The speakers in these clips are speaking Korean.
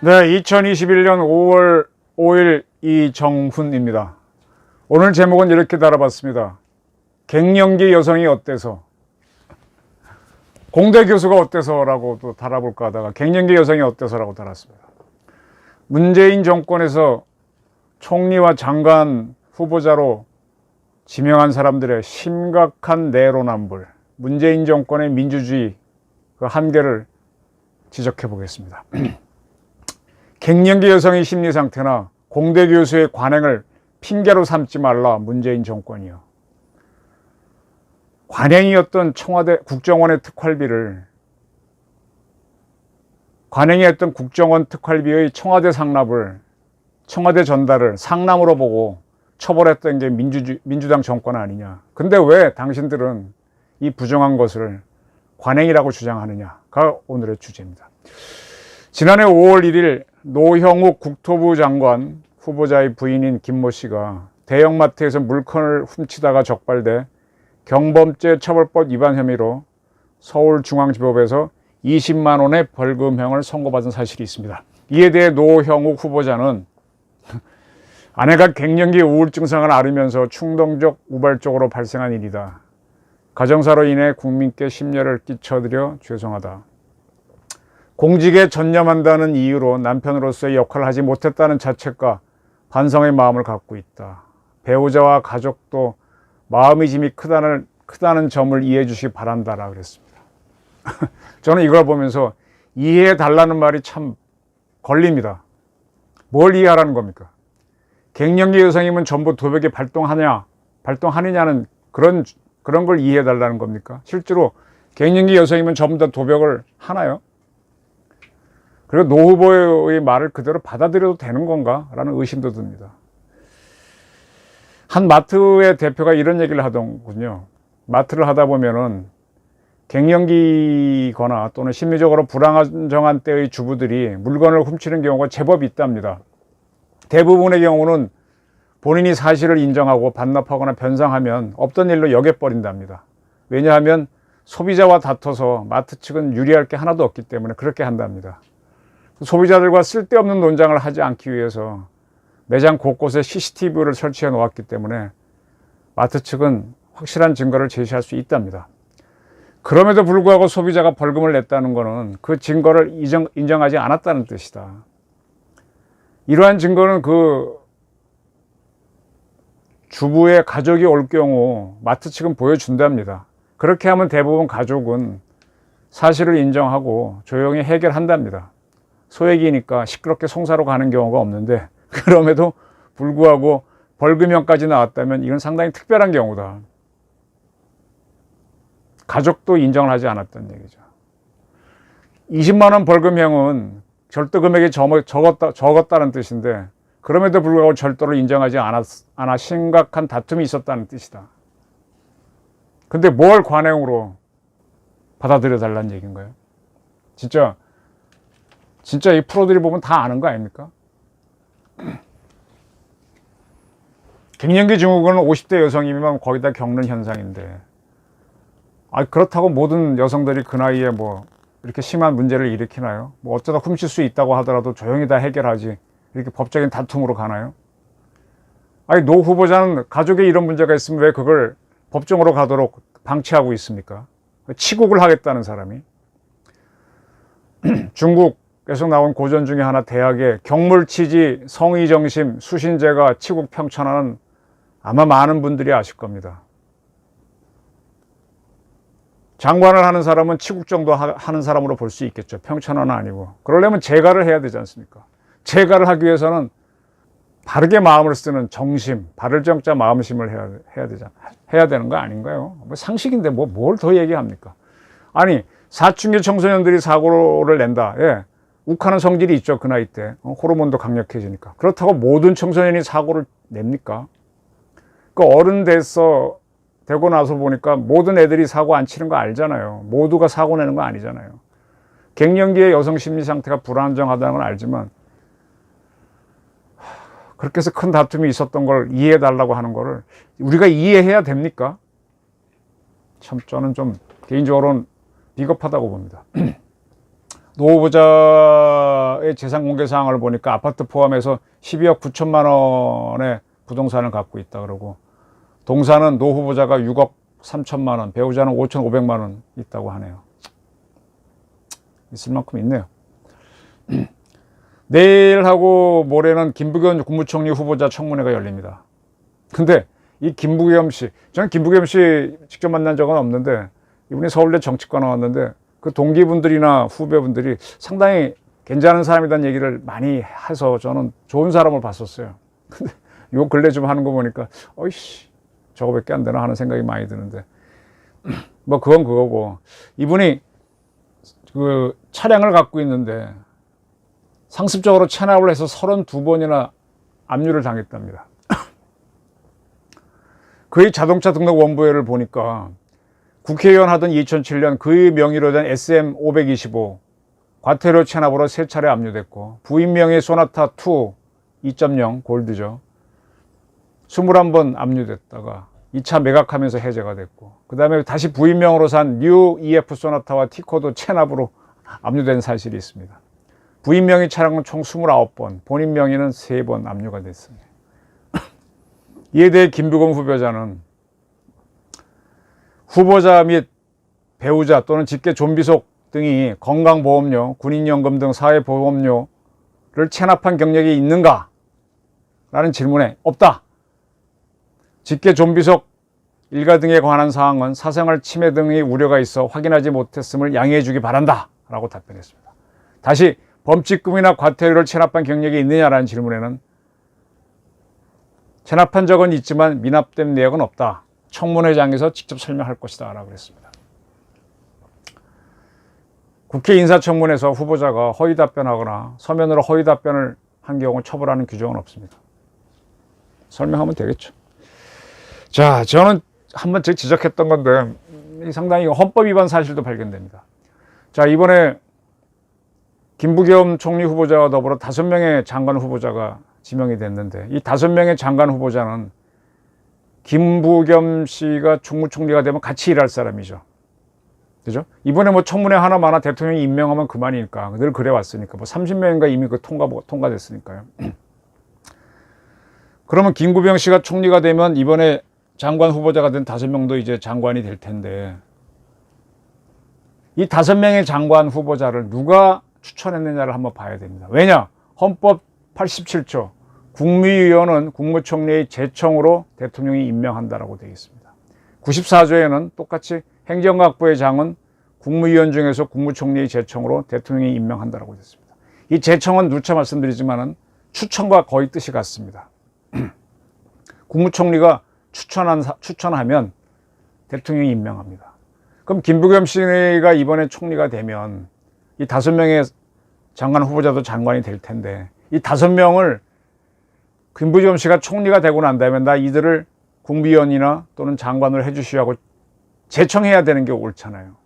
네, 2021년 5월 5일 이정훈입니다. 오늘 제목은 이렇게 달아봤습니다. 갱년기 여성이 어때서? 공대 교수가 어때서? 라고 또 달아볼까 하다가 갱년기 여성이 어때서? 라고 달았습니다. 문재인 정권에서 총리와 장관 후보자로 지명한 사람들의 심각한 내로남불, 문재인 정권의 민주주의 그 한계를 지적해 보겠습니다. 갱년기 여성의 심리 상태나 공대 교수의 관행을 핑계로 삼지 말라, 문재인 정권이요. 관행이었던 청와대 국정원의 특활비를, 관행이었던 국정원 특활비의 청와대 상납을, 청와대 전달을 상남으로 보고 처벌했던 게 민주당 정권 아니냐. 근데 왜 당신들은 이 부정한 것을 관행이라고 주장하느냐가 오늘의 주제입니다. 지난해 5월 1일 노형욱 국토부 장관 후보자의 부인인 김모 씨가 대형마트에서 물건을 훔치다가 적발돼 경범죄 처벌법 위반 혐의로 서울중앙지법에서 20만 원의 벌금형을 선고받은 사실이 있습니다. 이에 대해 노형욱 후보자는 아내가 갱년기 우울증 상을 앓으면서 충동적 우발적으로 발생한 일이다. 가정사로 인해 국민께 심려를 끼쳐드려 죄송하다. 공직에 전념한다는 이유로 남편으로서의 역할을 하지 못했다는 자책과 반성의 마음을 갖고 있다. 배우자와 가족도 마음의 짐이 크다는 점을 이해해 주시기 바란다라 그랬습니다. 저는 이걸 보면서 이해해 달라는 말이 참 걸립니다. 뭘 이해하라는 겁니까? 갱년기 여성이면 전부 도벽이 발동하느냐는 그런 걸 이해해 달라는 겁니까? 실제로 갱년기 여성이면 전부 다 도벽을 하나요? 그리고 노 후보의 말을 그대로 받아들여도 되는 건가? 라는 의심도 듭니다. 한 마트의 대표가 이런 얘기를 하더군요. 마트를 하다 보면은 갱년기거나 또는 심리적으로 불안정한 때의 주부들이 물건을 훔치는 경우가 제법 있답니다. 대부분의 경우는 본인이 사실을 인정하고 반납하거나 변상하면 없던 일로 여겨버린답니다. 왜냐하면 소비자와 다퉈서 마트 측은 유리할 게 하나도 없기 때문에 그렇게 한답니다. 소비자들과 쓸데없는 논쟁을 하지 않기 위해서 매장 곳곳에 CCTV를 설치해 놓았기 때문에 마트 측은 확실한 증거를 제시할 수 있답니다. 그럼에도 불구하고 소비자가 벌금을 냈다는 것은 그 증거를 인정하지 않았다는 뜻이다. 이러한 증거는 그 주부의 가족이 올 경우 마트 측은 보여준답니다. 그렇게 하면 대부분 가족은 사실을 인정하고 조용히 해결한답니다. 소액이니까 시끄럽게 송사로 가는 경우가 없는데 그럼에도 불구하고 벌금형까지 나왔다면 이건 상당히 특별한 경우다. 가족도 인정을 하지 않았던 얘기죠. 20만 원 벌금형은 절도금액이 적었다는 뜻인데 그럼에도 불구하고 절도를 인정하지 않아 심각한 다툼이 있었다는 뜻이다. 근데 뭘 관행으로 받아들여 달라는 얘기인가요? 진짜 이 프로들이 보면 다 아는 거 아닙니까? 갱년기 증후군은 50대 여성이면 거의 다 겪는 현상인데 그렇다고 모든 여성들이 그 나이에 뭐 이렇게 심한 문제를 일으키나요? 뭐 어쩌다 훔칠 수 있다고 하더라도 조용히 다 해결하지 이렇게 법적인 다툼으로 가나요? 노 후보자는 가족에 이런 문제가 있으면 왜 그걸 법정으로 가도록 방치하고 있습니까? 치국을 하겠다는 사람이. 중국에서 나온 고전 중에 하나 대학의 경물치지, 성의정심, 수신제가 치국 평천하는 아마 많은 분들이 아실 겁니다. 장관을 하는 사람은 치국 정도 하는 사람으로 볼 수 있겠죠. 평천하는 아니고. 그러려면 재가를 해야 되지 않습니까? 재가를 하기 위해서는 바르게 마음을 쓰는 정심, 바를 정자 마음심을 해야 되는 거 아닌가요? 뭐 상식인데 뭘 더 얘기합니까? 사춘기 청소년들이 사고를 낸다. 예. 욱하는 성질이 있죠. 그 나이 때. 호르몬도 강력해지니까. 그렇다고 모든 청소년이 사고를 냅니까? 어른 되고 나서 보니까 모든 애들이 사고 안 치는 거 알잖아요. 모두가 사고 내는 거 아니잖아요. 갱년기의 여성 심리 상태가 불안정하다는 건 알지만 그렇게 해서 큰 다툼이 있었던 걸 이해해 달라고 하는 거를 우리가 이해해야 됩니까? 참 저는 좀 개인적으로는 비겁하다고 봅니다. 노 후보자의 재산 공개 사항을 보니까 아파트 포함해서 12억 9천만 원의 부동산을 갖고 있다 그러고, 동사는 노 후보자가 6억 3천만 원, 배우자는 5,500만 원 있다고 하네요. 있을 만큼 있네요. 내일하고 모레는 김부겸 국무총리 후보자 청문회가 열립니다. 근데 이 김부겸 씨, 저는 김부겸 씨 직접 만난 적은 없는데, 이분이 서울대 정치과 나왔는데 그 동기분들이나 후배분들이 상당히 괜찮은 사람이라는 얘기를 많이 해서 저는 좋은 사람을 봤었어요. 근데 요 근래 좀 하는 거 보니까 어이씨 저거밖에 안 되나 하는 생각이 많이 드는데, 뭐 그건 그거고, 이분이 그 차량을 갖고 있는데 상습적으로 체납을 해서 32번이나 압류를 당했답니다. 그의 자동차 등록 원부회를 보니까 국회의원 하던 2007년 그의 명의로 된 SM525 과태료 체납으로 3차례 압류됐고, 부인 명의 소나타2 2.0 골드죠, 21번 압류됐다가 2차 매각하면서 해제가 됐고, 그 다음에 다시 부인 명으로 산 뉴 EF 소나타와 티코도 체납으로 압류된 사실이 있습니다. 부인 명의 차량은 총 29번, 본인 명의는 3번 압류가 됐습니다. 이에 대해 김부겸 후보자는 후보자 및 배우자 또는 직계 존비속 등이 건강보험료, 군인연금 등 사회보험료를 체납한 경력이 있는가? 라는 질문에 없다. 직계 존비속 일가 등에 관한 사항은 사생활 침해 등의 우려가 있어 확인하지 못했음을 양해해 주기 바란다. 라고 답변했습니다. 다시 범칙금이나 과태료를 체납한 경력이 있느냐라는 질문에는 체납한 적은 있지만 미납된 내역은 없다. 청문회장에서 직접 설명할 것이다. 라고 그랬습니다. 국회 인사청문회에서 후보자가 허위 답변하거나 서면으로 허위 답변을 한 경우 처벌하는 규정은 없습니다. 설명하면 되겠죠. 자, 저는 한번 제가 지적했던 건데 상당히 헌법 위반 사실도 발견됩니다. 자, 이번에 김부겸 총리 후보자와 더불어 5명의 장관 후보자가 지명이 됐는데, 이 5명의 장관 후보자는 김부겸 씨가 국무총리가 되면 같이 일할 사람이죠. 그죠? 이번에 뭐 청문회 하나마나 대통령이 임명하면 그만이니까, 늘 그래 왔으니까, 뭐 30명인가 이미 그 통과됐으니까요. 그러면 김부겸 씨가 총리가 되면 이번에 장관 후보자가 된 5명도 이제 장관이 될 텐데, 이 5명의 장관 후보자를 누가 추천했느냐를 한번 봐야 됩니다. 왜냐? 헌법 87조 국무위원은 국무총리의 제청으로 대통령이 임명한다라고 되어 있습니다. 94조에는 똑같이 행정각부의 장은 국무위원 중에서 국무총리의 제청으로 대통령이 임명한다라고 되어 있습니다. 이 제청은 누차 말씀드리지만은 추천과 거의 뜻이 같습니다. 국무총리가 추천하면 대통령이 임명합니다. 그럼 김부겸 씨가 이번에 총리가 되면 이 5명의 장관 후보자도 장관이 될 텐데, 이 5명을 김부겸 씨가 총리가 되고 난 다음에 나 이들을 국무위원이나 또는 장관을 해주시라고 제청해야 되는 게 옳잖아요.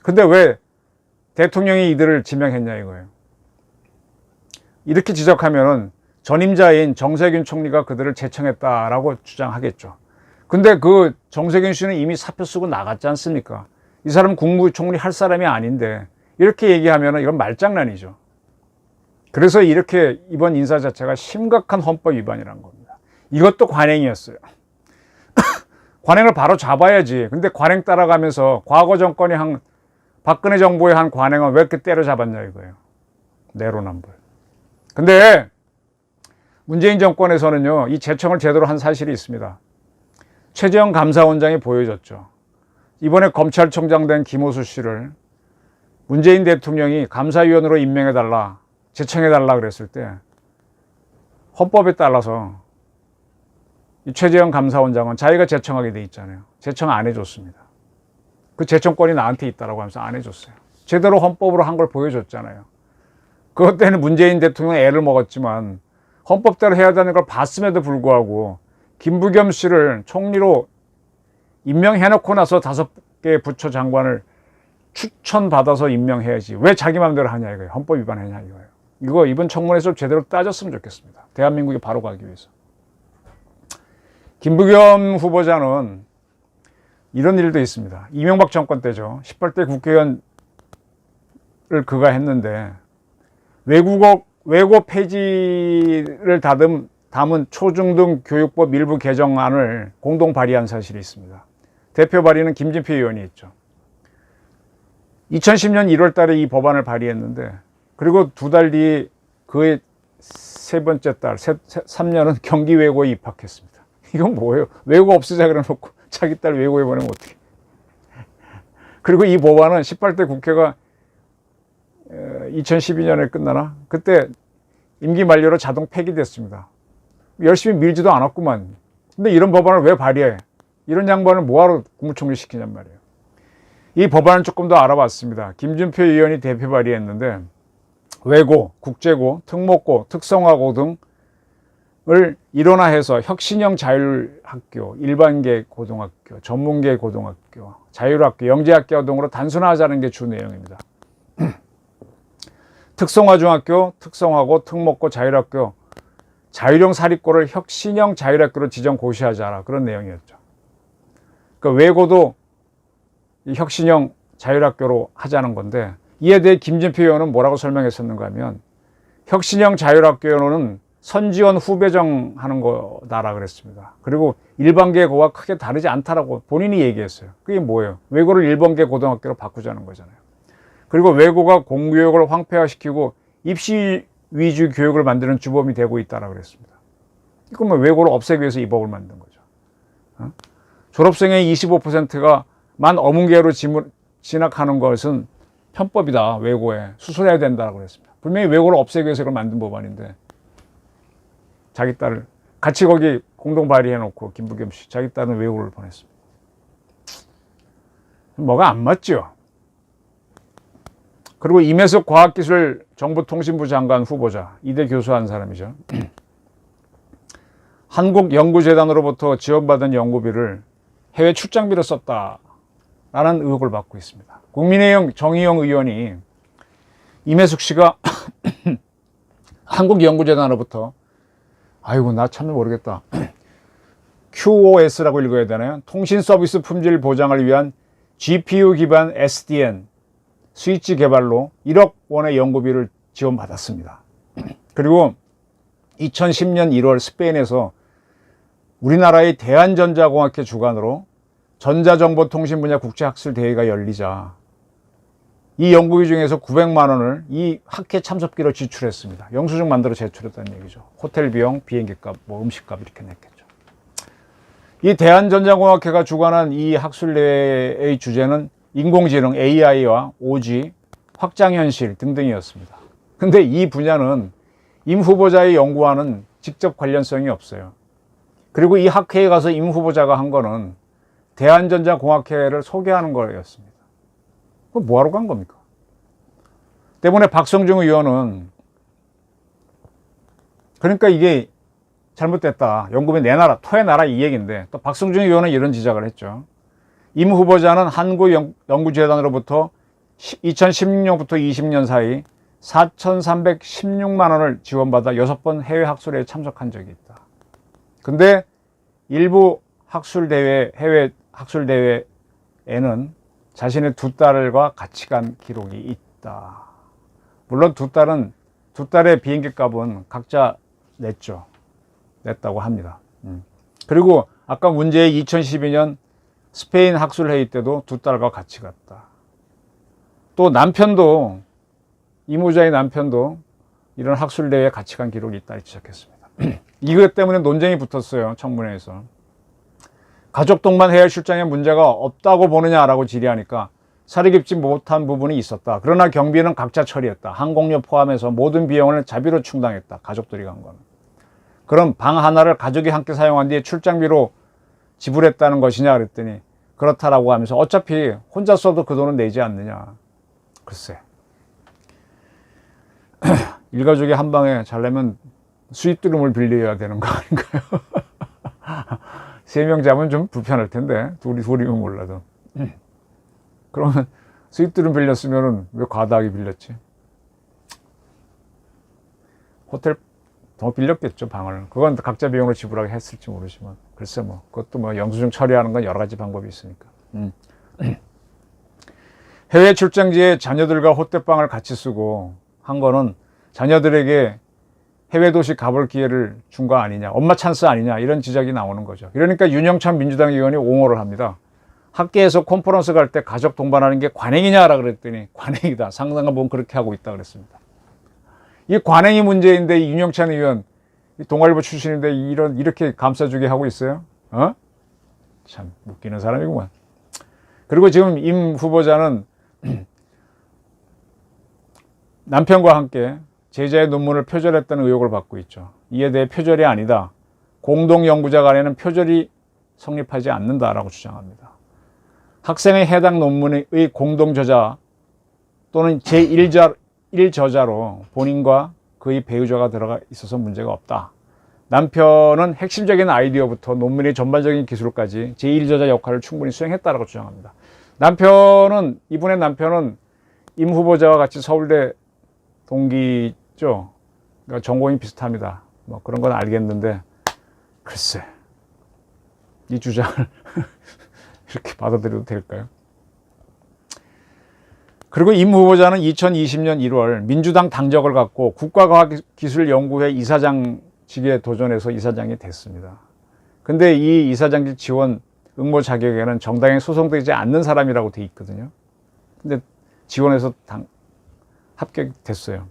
근데 왜 대통령이 이들을 지명했냐 이거예요. 이렇게 지적하면은 전임자인 정세균 총리가 그들을 제청했다라고 주장하겠죠. 근데 그 정세균 씨는 이미 사표 쓰고 나갔지 않습니까? 이 사람은 국무총리 할 사람이 아닌데 이렇게 얘기하면 이건 말장난이죠. 그래서 이렇게 이번 인사 자체가 심각한 헌법 위반이라는 겁니다. 이것도 관행이었어요. 관행을 바로 잡아야지. 근데 관행 따라가면서 과거 정권이 박근혜 정부의 한 관행은 왜 이렇게 때려잡았냐 이거예요. 내로남불. 근데 문재인 정권에서는요, 이 제청을 제대로 한 사실이 있습니다. 최재형 감사원장이 보여줬죠. 이번에 검찰총장 된 김호수 씨를 문재인 대통령이 감사위원으로 임명해달라, 제청해달라 그랬을 때 헌법에 따라서 이 최재형 감사원장은 자기가 제청하게 돼 있잖아요. 제청 안 해줬습니다. 그 제청권이 나한테 있다라고 하면서 안 해줬어요. 제대로 헌법으로 한 걸 보여줬잖아요. 그것 때문에 문재인 대통령은 애를 먹었지만 헌법대로 해야 되는 걸 봤음에도 불구하고 김부겸 씨를 총리로 임명해놓고 나서 5개 부처 장관을 추천받아서 임명해야지 왜 자기 마음대로 하냐 이거예요. 헌법 위반하냐 이거예요. 이거 이번 청문회에서 제대로 따졌으면 좋겠습니다. 대한민국이 바로 가기 위해서. 김부겸 후보자는 이런 일도 있습니다. 이명박 정권 때죠. 18대 국회의원 그가 했는데 외고 폐지를 담은 초중등 교육법 일부 개정안을 공동 발의한 사실이 있습니다. 대표 발의는 김진표 의원이 했죠. 2010년 1월 달에 이 법안을 발의했는데, 그리고 두 달 뒤 그의 세 번째 딸, 3년은 경기 외고에 입학했습니다. 이건 뭐예요? 외고 없애자 그래 놓고 자기 딸 외고에 보내면 어떡해. 그리고 이 법안은 18대 국회가 2012년에 끝나나? 그때 임기 만료로 자동 폐기됐습니다. 열심히 밀지도 않았구만. 근데 이런 법안을 왜 발의해? 이런 양반을 뭐하러 국무총리 시키냔 말이에요. 이 법안을 조금 더 알아봤습니다. 김준표 의원이 대표 발의했는데, 외고, 국제고, 특목고, 특성화고 등을 일원화해서 혁신형 자율학교, 일반계 고등학교, 전문계 고등학교, 자율학교, 영재학교 등으로 단순화하자는 게 주 내용입니다. 특성화 중학교, 특성화고, 특목고, 자율학교, 자율형 사립고를 혁신형 자율학교로 지정 고시하자라, 그런 내용이었죠. 그러니까 외고도 혁신형 자율학교로 하자는 건데, 이에 대해 김진표 의원은 뭐라고 설명했었는가 하면, 혁신형 자율학교로는 선지원 후배정 하는 거다라 그랬습니다. 그리고 일반계고와 크게 다르지 않다라고 본인이 얘기했어요. 그게 뭐예요? 외고를 일반계 고등학교로 바꾸자는 거잖아요. 그리고 외고가 공교육을 황폐화시키고 입시 위주 교육을 만드는 주범이 되고 있다라고 그랬습니다. 이건 뭐 외고를 없애기 위해서 이 법을 만든 거죠. 졸업생의 25%가 만 어문계로 진학하는 것은 편법이다. 외고에 수술해야 된다고 그랬습니다. 분명히 외고를 없애기 위해서 그걸 만든 법안인데, 자기 딸을 같이 거기 공동 발의해놓고 김부겸 씨 자기 딸은 외고를 보냈습니다. 뭐가 안 맞죠. 그리고 임혜석 과학기술정보통신부 장관 후보자, 이대 교수한 사람이죠. 한국연구재단으로부터 지원받은 연구비를 해외 출장비로 썼다라는 의혹을 받고 있습니다. 국민의힘 정의용 의원이 임혜숙 씨가 한국연구재단으로부터, 아이고 나 참 모르겠다, QoS라고 읽어야 되나요? 통신서비스 품질 보장을 위한 GPU 기반 SDN 스위치 개발로 1억 원의 연구비를 지원받았습니다. 그리고 2010년 1월 스페인에서 우리나라의 대한전자공학회 주관으로 전자정보통신 분야 국제학술대회가 열리자 이 연구비 중에서 900만 원을 이 학회 참석비로 지출했습니다. 영수증 만들어 제출했다는 얘기죠. 호텔 비용, 비행기값, 뭐 음식값 이렇게 냈겠죠. 이 대한전자공학회가 주관한 이 학술대회의 주제는 인공지능 AI와 5G, 확장현실 등등이었습니다. 근데 이 분야는 임 후보자의 연구와는 직접 관련성이 없어요. 그리고 이 학회에 가서 임 후보자가 한 거는 대한전자공학회를 소개하는 거였습니다. 그럼 뭐하러 간 겁니까? 때문에 박성중 의원은, 그러니까 이게 잘못됐다, 연구비 내놔라, 토해놔라 이 얘기인데, 또 박성중 의원은 이런 지적을 했죠. 임 후보자는 한국연구재단으로부터 2016년부터 20년 사이 4,316만 원을 지원받아 6번 해외 학술회에 참석한 적이 있다. 근데 일부 해외 학술대회에는 자신의 두 딸과 같이 간 기록이 있다. 물론 두 딸의 비행기 값은 각자 냈다고 합니다. 그리고 아까 문제의 2012년 스페인 학술회의 때도 두 딸과 같이 갔다. 또 남편도, 이무자의 남편도 이런 학술대회에 같이 간 기록이 있다 지적했습니다. 이것 때문에 논쟁이 붙었어요. 청문회에서. 가족 동반 해외 출장에 문제가 없다고 보느냐라고 질의하니까 사리 깊지 못한 부분이 있었다. 그러나 경비는 각자 처리했다. 항공료 포함해서 모든 비용을 자비로 충당했다. 가족들이 간 거는. 그럼 방 하나를 가족이 함께 사용한 뒤에 출장비로 지불했다는 것이냐 그랬더니 그렇다라고 하면서 어차피 혼자 써도 그 돈은 내지 않느냐. 글쎄. 일가족이 한 방에 자려면 수입드룸을 빌려야 되는 거 아닌가요? 3명 자면 좀 불편할 텐데, 둘이면 몰라도. 그러면 수입드룸 빌렸으면 왜 과다하게 빌렸지? 호텔 더 빌렸겠죠, 방을. 그건 각자 비용으로 지불하게 했을지 모르지만. 글쎄 그것도 영수증 처리하는 건 여러 가지 방법이 있으니까. 해외 출장지에 자녀들과 호텔방을 같이 쓰고 한 거는 자녀들에게 해외 도시 가볼 기회를 준 거 아니냐, 엄마 찬스 아니냐, 이런 지적이 나오는 거죠. 그러니까 윤영찬 민주당 의원이 옹호를 합니다. 학계에서 컨퍼런스 갈 때 가족 동반하는 게 관행이냐라 그랬더니 관행이다. 상당한 부분 그렇게 하고 있다 그랬습니다. 이 관행이 문제인데 이 윤영찬 의원 동아일보 출신인데 이렇게 감싸주게 하고 있어요. 참 웃기는 사람이구만. 그리고 지금 임 후보자는 남편과 함께 제자의 논문을 표절했다는 의혹을 받고 있죠. 이에 대해 표절이 아니다. 공동연구자 간에는 표절이 성립하지 않는다라고 주장합니다. 학생의 해당 논문의 공동저자 또는 제1저자로 본인과 그의 배우자가 들어가 있어서 문제가 없다. 남편은 핵심적인 아이디어부터 논문의 전반적인 기술까지 제1저자 역할을 충분히 수행했다라고 주장합니다. 이분의 남편은 임 후보자와 같이 서울대 동기죠. 그러니까 전공이 비슷합니다. 뭐 그런 건 알겠는데, 글쎄, 이 주장을 이렇게 받아들여도 될까요? 그리고 임 후보자는 2020년 1월 민주당 당적을 갖고 국가과학기술연구회 이사장직에 도전해서 이사장이 됐습니다. 근데 이 이사장직 지원 응모 자격에는 정당에 소송되지 않는 사람이라고 돼 있거든요. 근데 지원해서 합격됐어요.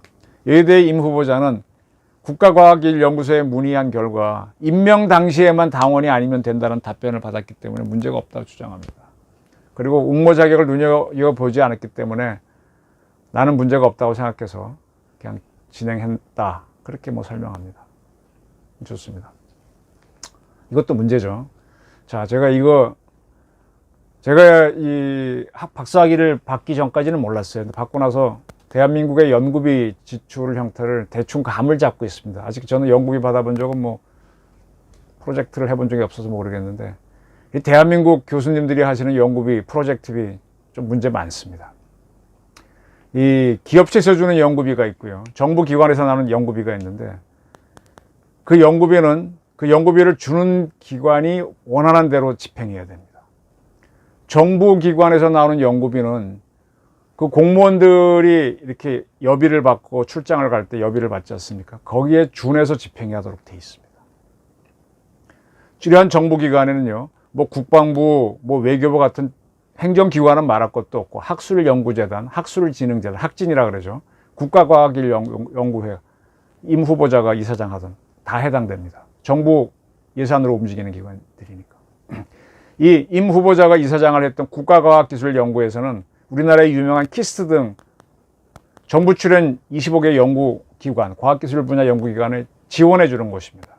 여기에 대해 임 후보자는 국가과학기술연구소에 문의한 결과 임명 당시에만 당원이 아니면 된다는 답변을 받았기 때문에 문제가 없다고 주장합니다. 그리고 응모 자격을 눈여겨보지 않았기 때문에 나는 문제가 없다고 생각해서 그냥 진행했다. 그렇게 설명합니다. 좋습니다. 이것도 문제죠. 자, 제가 이 박사학위를 받기 전까지는 몰랐어요. 근데 받고 나서 대한민국의 연구비 지출 형태를 대충 감을 잡고 있습니다. 아직 저는 연구비 받아본 적은 프로젝트를 해본 적이 없어서 모르겠는데, 이 대한민국 교수님들이 하시는 연구비, 프로젝트비 좀 문제 많습니다. 이 기업체에서 주는 연구비가 있고요. 정부 기관에서 나오는 연구비가 있는데, 그 연구비를 주는 기관이 원하는 대로 집행해야 됩니다. 정부 기관에서 나오는 연구비는 그 공무원들이 이렇게 여비를 받고 출장을 갈 때 여비를 받지 않습니까? 거기에 준해서 집행하도록 되어 있습니다. 이러한 정부기관에는요, 국방부, 외교부 같은 행정기관은 말할 것도 없고, 학술연구재단, 학술진흥재단, 학진이라 그러죠. 국가과학기술연구회, 임 후보자가 이사장 하던 다 해당됩니다. 정부 예산으로 움직이는 기관들이니까. 이 임 후보자가 이사장을 했던 국가과학기술연구회에서는 우리나라의 유명한 키스트 등 정부 출연 25개 연구기관, 과학기술 분야 연구기관을 지원해 주는 곳입니다.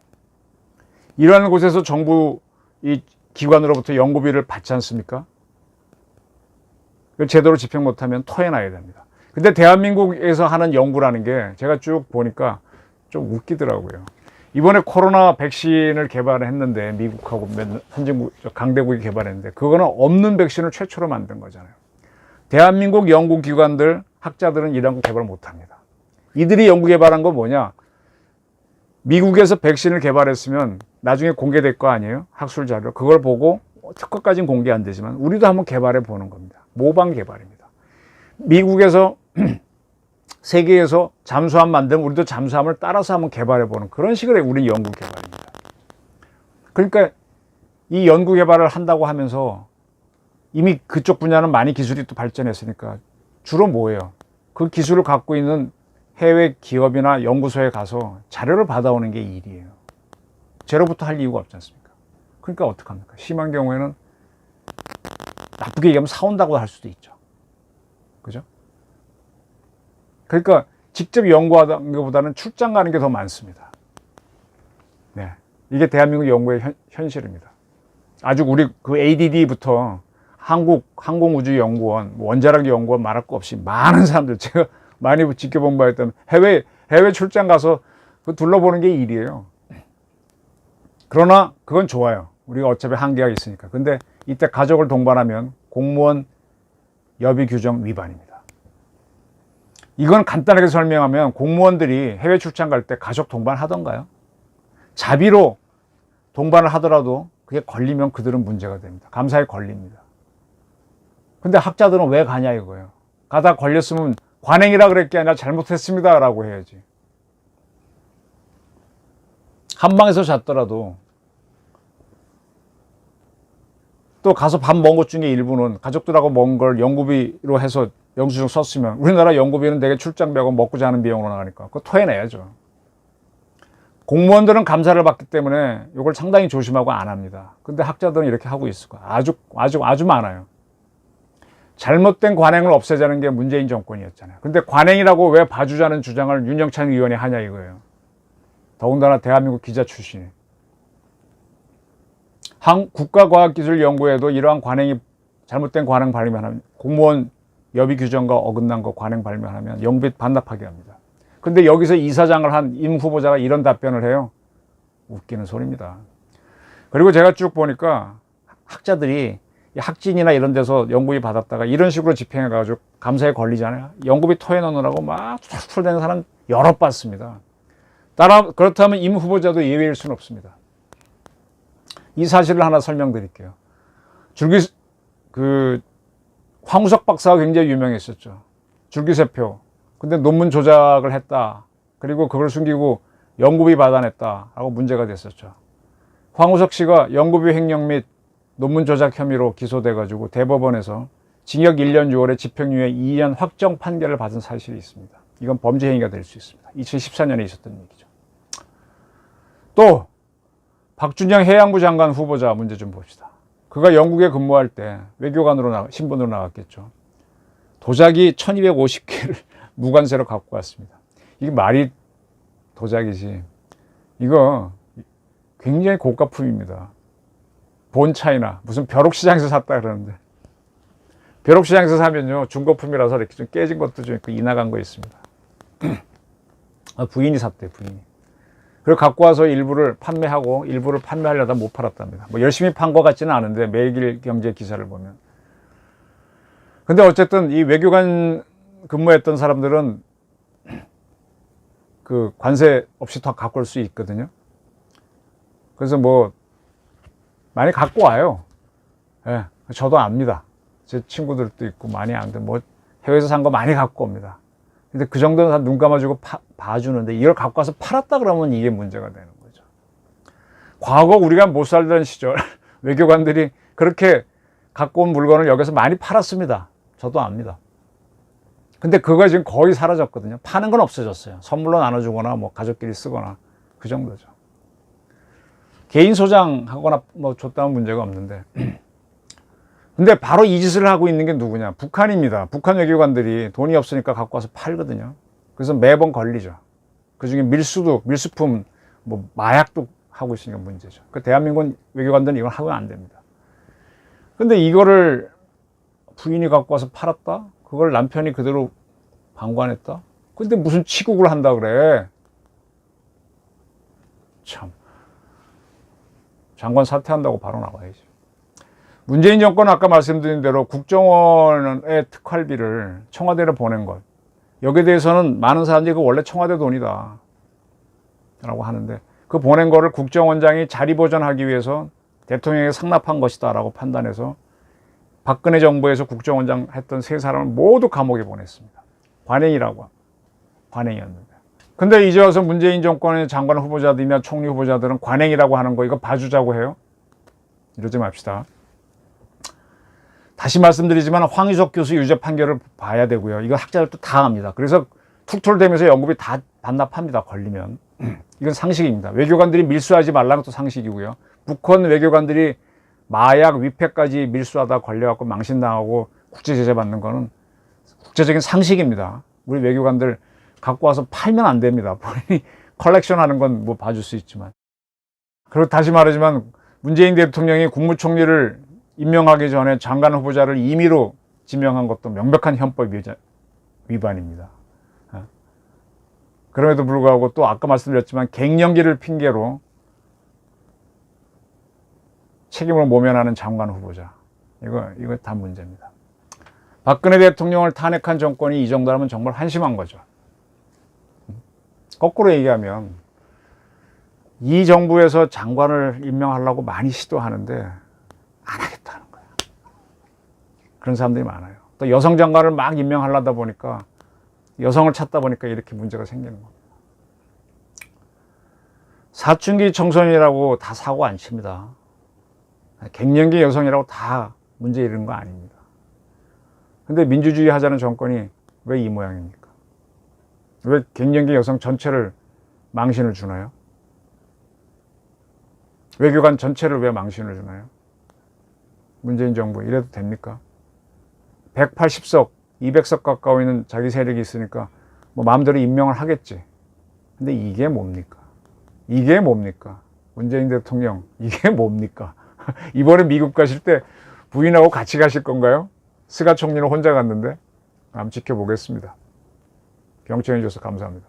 이러한 곳에서 정부 이 기관으로부터 연구비를 받지 않습니까? 제대로 집행 못하면 토해놔야 됩니다. 근데 대한민국에서 하는 연구라는 게 제가 쭉 보니까 좀 웃기더라고요. 이번에 코로나 백신을 개발했는데, 미국하고 선진국, 강대국이 개발했는데, 그거는 없는 백신을 최초로 만든 거잖아요. 대한민국 연구기관들, 학자들은 이런 거 개발 못합니다. 이들이 연구 개발한 건 뭐냐? 미국에서 백신을 개발했으면 나중에 공개될 거 아니에요? 학술 자료. 그걸 보고 특허까지는 공개 안 되지만 우리도 한번 개발해 보는 겁니다. 모방 개발입니다. 미국에서 세계에서 잠수함 만들면 우리도 잠수함을 따라서 한번 개발해 보는 그런 식으로 우리 연구 개발입니다. 그러니까 이 연구 개발을 한다고 하면서 이미 그쪽 분야는 많이 기술이 또 발전했으니까 주로 뭐예요? 그 기술을 갖고 있는 해외 기업이나 연구소에 가서 자료를 받아오는 게 일이에요. 제로부터 할 이유가 없지 않습니까? 그러니까 어떡합니까? 심한 경우에는 나쁘게 얘기하면 사온다고 할 수도 있죠. 그죠? 그러니까 직접 연구하는 것보다는 출장 가는 게 더 많습니다. 네. 이게 대한민국 연구의 현실입니다. 아주 우리 그 ADD부터 항공우주연구원, 원자력연구원 말할 거 없이 많은 사람들, 제가 많이 지켜본 바에 따르면 해외 출장 가서 둘러보는 게 일이에요. 그러나 그건 좋아요. 우리가 어차피 한계가 있으니까. 근데 이때 가족을 동반하면 공무원 여비 규정 위반입니다. 이건 간단하게 설명하면 공무원들이 해외 출장 갈 때 가족 동반하던가요? 자비로 동반을 하더라도 그게 걸리면 그들은 문제가 됩니다. 감사에 걸립니다. 근데 학자들은 왜 가냐 이거예요. 가다 걸렸으면 관행이라 그럴 게 아니라 잘못했습니다 라고 해야지. 한 방에서 잤더라도 또 가서 밥 먹은 것 중에 일부는 가족들하고 먹은 걸 연구비로 해서 영수증 썼으면, 우리나라 연구비는 되게 출장비하고 먹고 자는 비용으로 나가니까 그거 토해내야죠. 공무원들은 감사를 받기 때문에 이걸 상당히 조심하고 안 합니다. 근데 학자들은 이렇게 하고 있을 거예요. 아주 많아요. 잘못된 관행을 없애자는 게 문재인 정권이었잖아요. 근데 관행이라고 왜 봐주자는 주장을 윤영찬 의원이 하냐 이거예요. 더군다나 대한민국 기자 출신이. 국가과학기술연구회도 이러한 관행이, 잘못된 관행 발견하면, 공무원 여비 규정과 어긋난 거 관행 발견하면 연구비 반납하게 합니다. 근데 여기서 이사장을 한 임 후보자가 이런 답변을 해요. 웃기는 소리입니다. 그리고 제가 쭉 보니까 학자들이 학진이나 이런 데서 연구비 받았다가 이런 식으로 집행해가지고 감사에 걸리잖아요. 연구비 토해넣느라고 막 툴툴대는 사람 여러 봤습니다. 그렇다면 임 후보자도 예외일 수는 없습니다. 이 사실을 하나 설명드릴게요. 황우석 박사가 굉장히 유명했었죠. 줄기세포. 근데 논문 조작을 했다. 그리고 그걸 숨기고 연구비 받아냈다라고 문제가 됐었죠. 황우석 씨가 연구비 횡령 및 논문 조작 혐의로 기소돼가지고 대법원에서 징역 1년 6월에 집행유예 2년 확정 판결을 받은 사실이 있습니다. 이건 범죄 행위가 될 수 있습니다. 2014년에 있었던 얘기죠. 또 박준영 해양부 장관 후보자 문제 좀 봅시다. 그가 영국에 근무할 때 외교관으로 신분으로 나갔겠죠. 도자기 1250개를 무관세로 갖고 왔습니다. 이게 말이 도자기지. 이거 굉장히 고가품입니다. 본 차이나 무슨 벼룩시장에서 샀다 그러는데, 벼룩시장에서 사면요 중고품이라서 이렇게 좀 깨진 것도 좀 있고 이나간 거 있습니다. 부인이 샀대, 부인이. 그리고 갖고 와서 일부를 판매하고 일부를 판매하려다 못 팔았답니다. 뭐 열심히 판 것 같지는 않은데 매일경제 기사를 보면. 근데 어쨌든 이 외교관 근무했던 사람들은 그 관세 없이 다 갖고 올 수 있거든요. 그래서 뭐 많이 갖고 와요. 예, 저도 압니다. 제 친구들도 있고 많이 아는데 뭐 해외에서 산 거 많이 갖고 옵니다. 근데 그 정도는 다 눈 감아주고 봐주는데 이걸 갖고 와서 팔았다 그러면 이게 문제가 되는 거죠. 과거 우리가 못 살던 시절 외교관들이 그렇게 갖고 온 물건을 여기서 많이 팔았습니다. 저도 압니다. 근데 그거 지금 거의 사라졌거든요. 파는 건 없어졌어요. 선물로 나눠주거나 뭐 가족끼리 쓰거나 그 정도죠. 개인 소장하거나 뭐 줬다면 문제가 없는데. 근데 바로 이 짓을 하고 있는 게 누구냐? 북한입니다. 북한 외교관들이 돈이 없으니까 갖고 와서 팔거든요. 그래서 매번 걸리죠. 그중에 밀수품, 뭐 마약도 하고 있으니까 문제죠. 그 대한민국 외교관들은 이건 하면 안 됩니다. 근데 이거를 부인이 갖고 와서 팔았다? 그걸 남편이 그대로 방관했다? 근데 무슨 취급을 한다 그래? 참. 장관 사퇴한다고 바로 나와야지. 문재인 정권은 아까 말씀드린 대로 국정원의 특활비를 청와대로 보낸 것. 여기에 대해서는 많은 사람들이 그 원래 청와대 돈이다 라고 하는데, 그 보낸 거를 국정원장이 자리 보전하기 위해서 대통령에게 상납한 것이다 라고 판단해서 박근혜 정부에서 국정원장 했던 세 사람을 모두 감옥에 보냈습니다. 관행이라고. 관행이었는데. 근데 이제 와서 문재인 정권의 장관 후보자들이나 총리 후보자들은 관행이라고 하는 거 이거 봐주자고 해요? 이러지 맙시다. 다시 말씀드리지만 황희석 교수 유죄 판결을 봐야 되고요. 이거 학자들도 다 압니다. 그래서 툭툭대면서 연구비 다 반납합니다. 걸리면. 이건 상식입니다. 외교관들이 밀수하지 말라는 것도 상식이고요. 북한 외교관들이 마약, 위패까지 밀수하다 걸려갖고 망신당하고 국제제재 받는 거는 국제적인 상식입니다. 우리 외교관들 갖고 와서 팔면 안 됩니다. 본인이 컬렉션 하는 건 뭐 봐줄 수 있지만. 그리고 다시 말하지만 문재인 대통령이 국무총리를 임명하기 전에 장관 후보자를 임의로 지명한 것도 명백한 헌법 위반입니다. 그럼에도 불구하고 또 아까 말씀드렸지만 갱년기를 핑계로 책임을 모면하는 장관 후보자. 이거 다 문제입니다. 박근혜 대통령을 탄핵한 정권이 이 정도라면 정말 한심한 거죠. 거꾸로 얘기하면 이 정부에서 장관을 임명하려고 많이 시도하는데 안 하겠다는 거야. 그런 사람들이 많아요. 또 여성 장관을 막 임명하려다 보니까 여성을 찾다 보니까 이렇게 문제가 생기는 겁니다. 사춘기 청소년이라고 다 사고 안 칩니다. 갱년기 여성이라고 다 문제 일으는 거 아닙니다. 근데 민주주의 하자는 정권이 왜 이 모양입니까? 왜 갱년기 여성 전체를 망신을 주나요? 외교관 전체를 왜 망신을 주나요? 문재인 정부 이래도 됩니까? 180석, 200석 가까이 있는 자기 세력이 있으니까 뭐 마음대로 임명을 하겠지. 근데 이게 뭡니까? 이게 뭡니까? 문재인 대통령 이게 뭡니까? 이번에 미국 가실 때 부인하고 같이 가실 건가요? 스가 총리는 혼자 갔는데 한번 지켜보겠습니다. 경청해 주셔서 감사합니다.